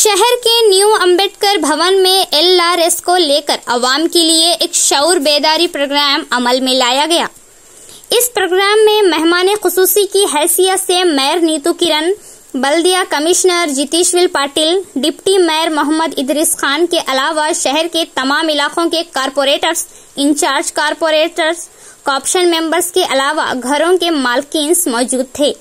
शहर के न्यू अंबेडकर भवन में LRS को लेकर आवाम के लिए एक शऊर बेदारी प्रोग्राम अमल में लाया गया। इस प्रोग्राम में मेहमान खुसूसी की हैसियत से मेयर नीतू किरण, बल्दिया commissioner Jiteshwar Patil, deputy mayor Mohammed Idrees Khan के अलावा शहर के तमाम इलाकों के corporators, incharge corporators, corporation members के अलावा घरों के मालकीन मौजूद थे।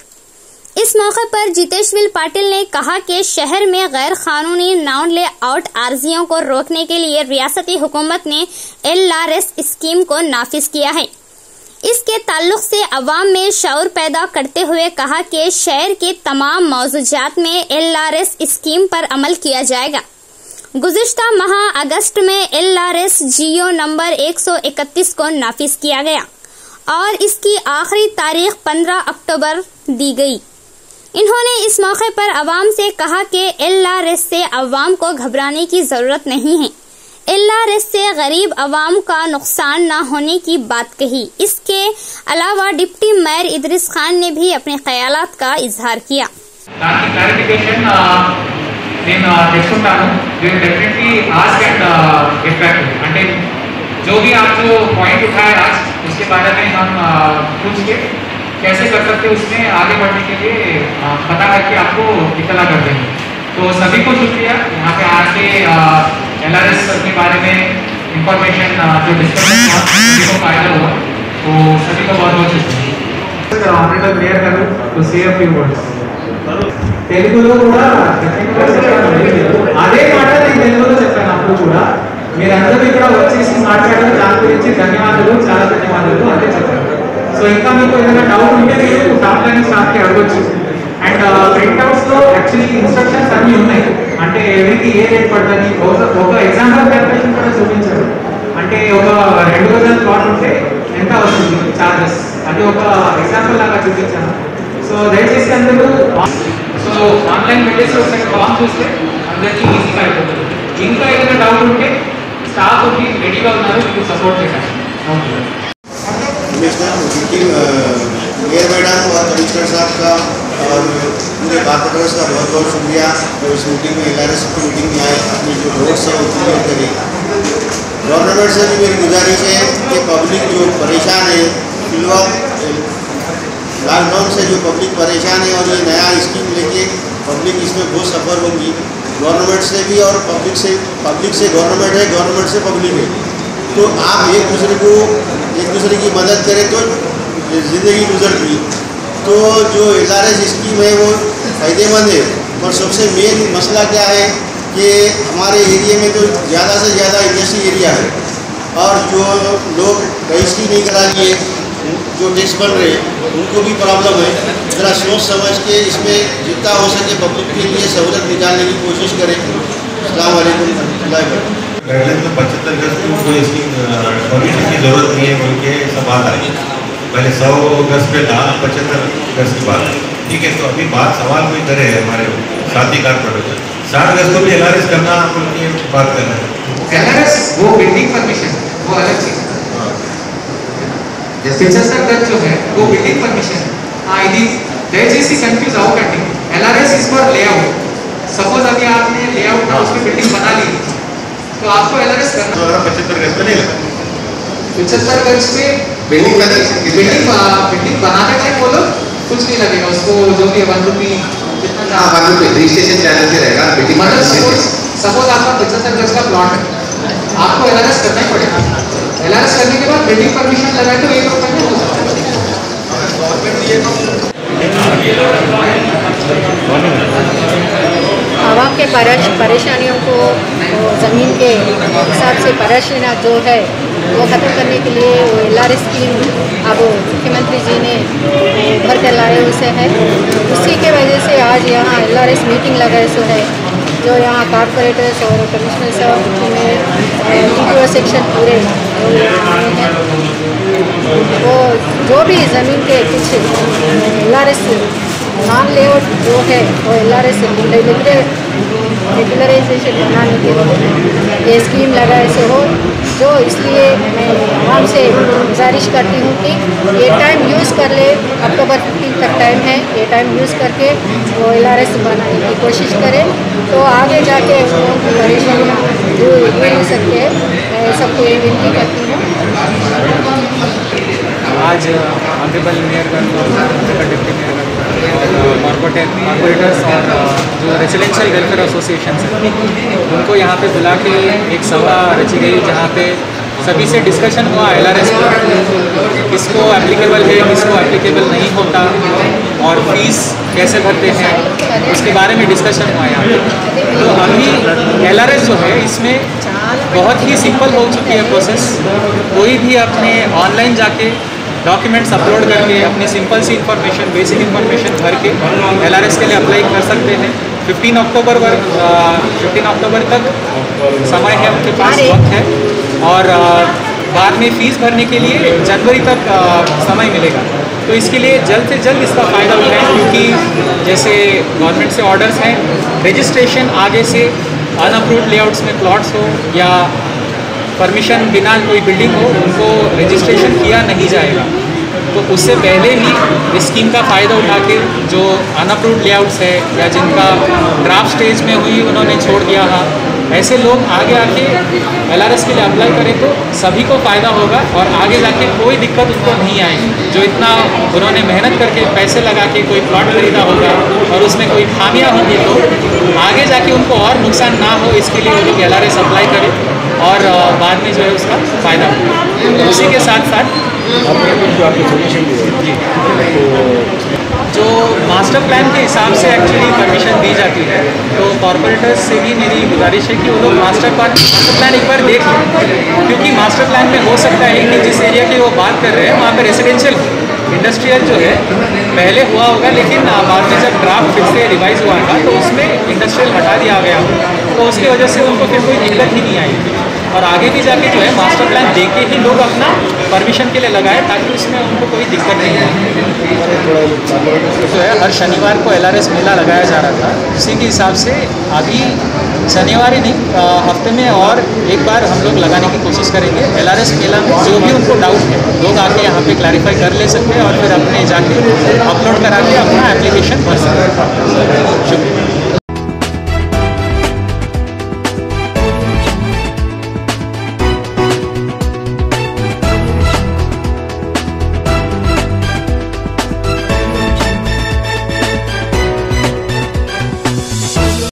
इस मौके पर जितेश्वर पाटिल ने कहा कि शहर में गैर कानूनी नॉन लेआउट आर्जियों को रोकने के लिए रियासती हुकूमत ने LRS स्कीम को नाफिज किया है। इसके ताल्लुक से अवाम में शऊर पैदा करते हुए कहा कि शहर के तमाम मौजूदात में LRS स्कीम पर अमल किया जाएगा। गुज़िश्ता माह अगस्त में LRS GO नंबर 131 को नाफिज किया गया और इसकी आखिरी तारीख 15 अक्टूबर दी गई। इन्होंने इस मौके पर अवाम से कहा कि LRS से अवाम को घबराने की जरूरत नहीं है। LRS से गरीब अवाम का नुकसान न होने की बात कही। इसके अलावा डिप्टी मेयर इदरीस खान ने भी अपने ख्यालात का इजहार किया। जो भी आप जो पॉइंट उठाए आज उसके बारे में हम पूछ के कैसे कर सकते उसमें आगे बढ़ने के लिए पता करके आपको इतला कर देंगे। तो सभी को शुक्रिया यहाँ पे आके LRS के बारे में इंफॉर्मेशन जो डिस्कशन हुआ सभी को फायदा हुआ, तो सभी को बहुत बहुत शुक्रिया। Honourable mayor garu to say a few words తెలుగులో కూడా అదే మాట నేను తెలుగులో చెప్పాను అప్పుడు కూడా మీరందరూ ఇక్కడ వచ్చేసి మాట్లాడారు, దాని గురించి ధన్యవాదాలు, చాలా ధన్యవాదాలు అంటే చెప్పారు। సో ఇంకా మీకు ఏదైనా డౌట్ ఉంటే మీరు టాప్ లైన్ స్టాఫ్ కి అడగొచ్చు। అండ్ ప్రింట్ అవుట్స్ లో యాక్చువల్లీ ఇన్స్ట్రక్షన్స్ అన్ని ఉన్నాయి, అంటే ఎవరికి ఏ రేట్ పడుతుంది ఒక ఎగ్జాంపుల్ క్యాల్కులేషన్ కూడా చూపించారు। అంటే ఒక 2 గజాల ప్లాట్ ఉంటే ఎంత వస్తుంది చార్జెస్, అది ఒక ఎగ్జాంపుల్ లాగా చూపించాను। సో దయచేసి అందరూ సో ఆన్లైన్ పెట్టేసి ఒకసారి ఫామ్ చూస్తే అందరికీ ఈజీగా అయిపోతుంది। ఇంకా ఏదైనా డౌట్ ఉంటే స్టాఫ్ రెడీగా ఉన్నారు మీకు సపోర్ట్ చేయడానికి। मेयर मैडम और कमिश्नर साहब का और पूरे कारपोरेटर्स का बहुत बहुत शुक्रिया। तो इस मीटिंग में LRS की मीटिंग में आए, अपनी जो रोड्स है वो क्लियर करें। गवर्नमेंट से भी मेरी गुजारिश है कि पब्लिक जो परेशान है, फिलहाल लॉकडाउन से जो पब्लिक परेशान है और ये नया स्कीम लेके पब्लिक इसमें बहुत सफ़र होगी। गवर्नमेंट से भी और पब्लिक से गवर्नमेंट है, गवर्नमेंट से पब्लिक है। तो आप एक दूसरे की मदद करें तो ज़िंदगी गुजरती। तो जो LRS स्कीम है वो फ़ायदेमंद है, और सबसे मेन मसला क्या है कि हमारे एरिया में तो ज़्यादा से ज़्यादा इंडस्ट्री एरिया है, और जो लोग रजिस्ट्री नहीं करा लिए, जो टैक्स बन रहे उनको भी प्रॉब्लम है। ज़रा सोच समझ के इसमें जितना हो सके पब्लिक के लिए सहूलत निकालने की कोशिश करें। अस्सलाम वालेकुम रहमतुल्लाहि व बरकातहू। गाइडलाइन में 75 गज को कोई इसकी परमिशन की जरूरत नहीं है बोल के सब बात आई। पहले 100 गज पे था, 75 गज की बात है। ठीक है, तो अभी बात सवाल कोई करे है हमारे साथी कारपोरेटर 60 गज को भी LRS करना उनकी बात कर रहे हैं। LRS वो बिल्डिंग परमिशन वो अलग चीज है। जैसे 75 गज जो है वो बिल्डिंग परमिशन है। हाँ, ఇది దయచేసి कंफ्यूज అవ్వకండి। LRS is for layout. Suppose अभी आपने लेआउट में उसकी बिल्डिंग बना ली तो आपको LRS करना 75 गज पे नहीं लगा। 75 गज पे बिल्डिंग बनाने टाइम बोलो कुछ नहीं लगेगा उसको, जो भी 1 रुपये जितना 1 रुपये रजिस्ट्रेशन चार्ज से रहेगा। मतलब सपोज आपका 75 गज का प्लॉट है, आपको LRS करना ही पड़ेगा। LRS करने के बाद बिल्डिंग परमिशन लगाए तो 1 रुपये में हो सकता है। आवाम के परेशानियों को ज़मीन के हिसाब से परेशानियाँ जो है वो ख़त्म करने के लिए वो LRS स्कीम अब मुख्यमंत्री जी ने भर कर लाए उसे है। उसी के वजह से आज यहाँ LRS मीटिंग लगाए सो है, जो यहाँ कारपोरेटर्स और कमिश्नर साहब में DPO सेक्शन पूरे आए हैं। वो जो भी ज़मीन के कुछ LRS नॉन लेआउट जो है वो LRS रेगुलराइजेशन बनाने के लिए ये स्कीम लगाए से हो, जो इसलिए मैं आवाम से गुजारिश करती हूँ कि ये टाइम यूज़ कर ले। अक्टूबर 15 तक टाइम है, ये टाइम यूज़ करके वो LRS बनाने की कोशिश करें तो आगे जाके उनकी परेशानियाँ दूर हो सकती है। मैं सबको ये विनती करती हूँ। आज ऑनरेबल मेयरगंज और ऑनरेबल डिप्टी मेयरगंज और कॉर्पोरेटर्स और जो रेजिडेंशियल वेलफेयर एसोसिएशन है उनको यहाँ पे बुला के एक सभा रची गई जहाँ पे सभी से डिस्कशन हुआ LRS किसको एप्लीकेबल है, किसको एप्लीकेबल नहीं होता और फीस कैसे भरते हैं उसके बारे में डिस्कशन हुआ यहाँ पे। तो अभी LRS जो है इसमें बहुत ही सिंपल हो चुकी है प्रोसेस। कोई भी अपने ऑनलाइन जाके डॉक्यूमेंट्स अपलोड करके अपनी सिंपल सी इंफॉर्मेशन, बेसिक इंफॉर्मेशन भर के LRS के लिए अप्लाई कर सकते हैं। 15 अक्टूबर तक समय है, उनके पास वक्त है और बाद में फ़ीस भरने के लिए जनवरी तक समय मिलेगा। तो इसके लिए जल्द से जल्द इसका फ़ायदा उठाएं क्योंकि जैसे गवर्नमेंट से ऑर्डर्स हैं, रजिस्ट्रेशन आगे से अनअप्रूव्ड लेआउट्स में प्लॉट्स हो या परमिशन बिना कोई बिल्डिंग हो उनको रजिस्ट्रेशन किया नहीं जाएगा। तो उससे पहले ही इस स्कीम का फ़ायदा उठा के जो अनअप्रूव्ड लेआउट्स है या जिनका ड्राफ्ट स्टेज में हुई उन्होंने छोड़ दिया है, ऐसे लोग आगे आके LRS के लिए अप्लाई करें तो सभी को फ़ायदा होगा और आगे जाके कोई दिक्कत उनको नहीं आएगी। जो इतना उन्होंने मेहनत करके पैसे लगा के कोई प्लॉट खरीदा होगा और उसमें कोई खामियां होंगी तो आगे जाके उनको और नुकसान ना हो, इसके लिए वो लोग LRS अप्लाई करें और बाद में जो है उसका फ़ायदा हो। उसी के साथ साथ जो मास्टर प्लान के हिसाब से एक्चुअली परमिशन दी जाती है तो कॉर्पोरेटर्स से भी मेरी गुजारिश है कि वो लोग मास्टर प्लान एक बार देख लें क्योंकि मास्टर प्लान में हो सकता है कि जिस एरिया की वो बात कर रहे हैं वहाँ पर रेजिडेंशियल इंडस्ट्रियल जो है पहले हुआ होगा लेकिन बाद में जब ड्राफ्ट फिर से रिवाइज हुआ था तो उसमें इंडस्ट्रियल हटा दिया गया तो उसकी वजह से उनको फिर कोई दिक्कत ही नहीं आई और आगे भी जाके जो है मास्टर प्लान दे के ही लोग अपना परमिशन के लिए लगाए ताकि उसमें उनको कोई दिक्कत नहीं हो। जो है हर शनिवार को LRS मेला लगाया जा रहा था, उसी के हिसाब से अभी शनिवार ही नहीं हफ्ते में और एक बार हम लोग लगाने की कोशिश करेंगे। LRS मेला में जो भी उनको डाउट है लोग आके यहाँ पे क्लैरिफाई कर ले सकते हैं और फिर अपने जाके अपलोड करा के अपना एप्लीकेशन भर सकते हैं। शुक्रिया।